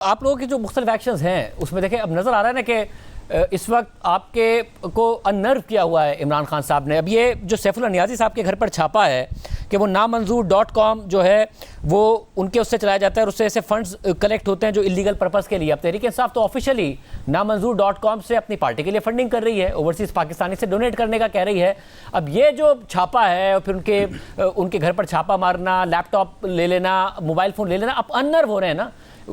आप लोगों के जो मुख्तलिफ एक्शंस हैं उसमें देखें अब नज़र आ रहा है ना कि इस वक्त आपके को अनर्व किया हुआ है इमरान खान साहब ने। अब ये जो सैफुल्लाह नियाज़ी साहब के घर पर छापा है कि वो नामंजूर.com जो है वो उनके उससे चलाया जाता है और उससे ऐसे फंड्स कलेक्ट होते हैं जो इलीगल पर्पज़ के लिए। अब तहरीक इंसाफ तो ऑफिशियली नामंजूर.com से अपनी पार्टी के लिए फंडिंग कर रही है, ओवरसीज़ पाकिस्तानी से डोनेट करने का कह रही है। अब ये जो छापा है और फिर उनके घर पर छापा मारना, लैपटॉप ले लेना, मोबाइल फ़ोन ले लेना, आप अनर्व हो रहे हैं ना।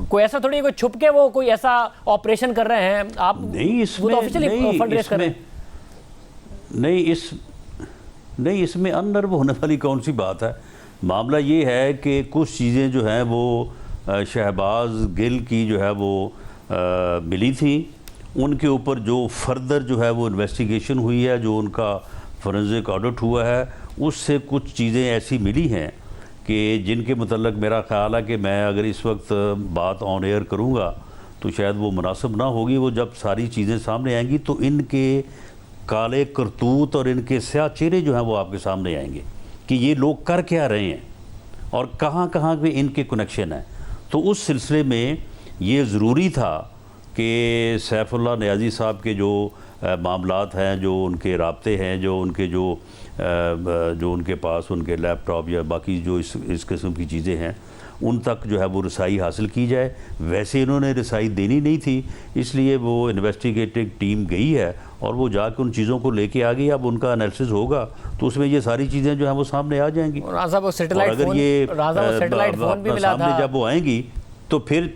कोई ऐसा थोड़ी कोई छुप के वो कोई ऐसा ऑपरेशन कर रहे हैं आप? नहीं, इसमें वो तो ऑफिशियली फंड रेज कर रहे हैं। नहीं, इसमें अनर्व होने वाली कौन सी बात है। मामला ये है कि कुछ चीज़ें जो हैं वो शहबाज गिल की जो है वो मिली थी, उनके ऊपर जो फर्दर जो है वो इन्वेस्टिगेशन हुई है, जो उनका फोरेंसिक ऑडिट हुआ है, उससे कुछ चीज़ें ऐसी मिली हैं कि जिनके मतलब मेरा ख़्याल है कि मैं अगर इस वक्त बात ऑन एयर करूँगा तो शायद वो मुनासिब ना होगी। वो जब सारी चीज़ें सामने आएंगी तो इनके काले करतूत और इनके स्याह चेहरे जो हैं वो आपके सामने आएंगे कि ये लोग कर क्या रहे हैं और कहाँ कहाँ पे इनके कनेक्शन हैं। तो उस सिलसिले में ये ज़रूरी था कि सैफुल्लाह नियाज़ी साहब के जो मामलात हैं, जो उनके राब्ते हैं, जो उनके पास उनके लैपटॉप या बाकी जो इस किस्म की चीज़ें हैं, उन तक जो है वो रसाई हासिल की जाए। वैसे इन्होंने रसाई देनी नहीं थी, इसलिए वो इन्वेस्टिगेटिव टीम गई है और वो जाकर उन चीज़ों को लेके आ गई। अब उनका एनालिसिस होगा तो उसमें ये सारी चीज़ें जो हैं वो सामने आ जाएंगी। और अगर ये सामने जब वो आएंगी तो फिर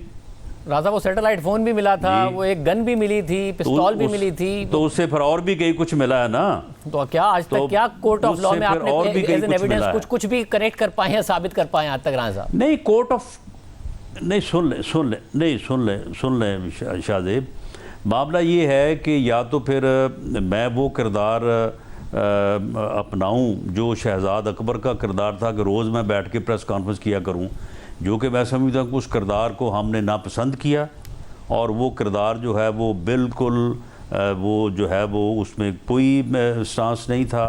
राजा वो सैटेलाइट फोन भी मिला था, वो एक गन भी मिली थी, पिस्तौल भी मिली थी, तो उससे फिर और भी कई कुछ मिला है ना। तो क्या आज तक क्या कोर्ट ऑफ लॉ में आपने एज एन एविडेंस कुछ भी करेक्ट कर पाए हैं, साबित कर पाए हैं आज तक राजा साहब? नहीं, कोर्ट ऑफ नहीं, सुन ले शाहजेब, मामला ये है कि या तो फिर मैं वो किरदार अपनाऊं जो शहजाद अकबर का किरदार था कि रोज़ मैं बैठ के प्रेस कॉन्फ्रेंस किया करूं, जो कि मैं समझता हूँ कि उस किरदार को हमने नापसंद किया और वो किरदार जो है वो बिल्कुल वो जो है वो उसमें कोई स्टांस नहीं था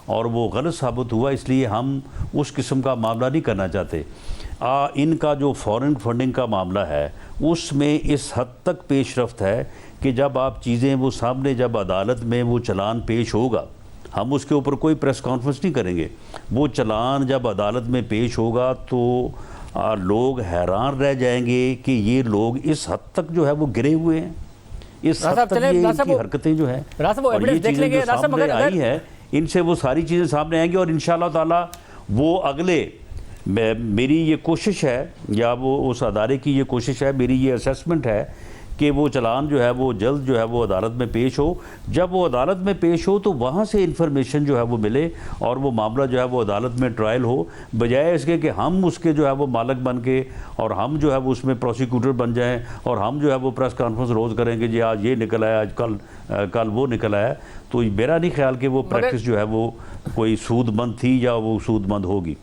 और वो गलत साबित हुआ। इसलिए हम उस किस्म का मामला नहीं करना चाहते। इनका जो फॉरेन फंडिंग का मामला है उसमें इस हद तक पेशरफ्त है कि जब आप चीज़ें वो सामने जब अदालत में वो चलान पेश होगा, हम उसके ऊपर कोई प्रेस कॉन्फ्रेंस नहीं करेंगे। वो चलान जब अदालत में पेश होगा तो लोग हैरान रह जाएंगे कि ये लोग इस हद तक जो है वो गिरे हुए हैं, इस हद तक ये इनकी हरकतें जो है और ये चीज़ें जो सामने आई है, इनसे वो सारी चीज़ें सामने आएंगी। और इंशाअल्लाह ताला वो अगले मेरी ये कोशिश है या वो उस अदारे की ये कोशिश है, मेरी ये असेसमेंट है कि वो चलान जो है वो जल्द जो है वो अदालत में पेश हो। जब वो अदालत में पेश हो तो वहाँ से इन्फॉर्मेशन जो है वो मिले और वो मामला जो है वो अदालत में ट्रायल हो, बजाय इसके कि हम उसके जो है वो मालक बन के और हम जो है वो उसमें प्रोसिक्यूटर बन जाएं और हम जो है वो प्रेस कॉन्फ्रेंस रोज़ करेंगे जी आज ये निकल आया, आज कल वो निकल आया। तो मेरा नहीं ख्याल कि वो प्रैक्टिस जो है वो कोई सूदमंद थी या वो सूदमंद होगी।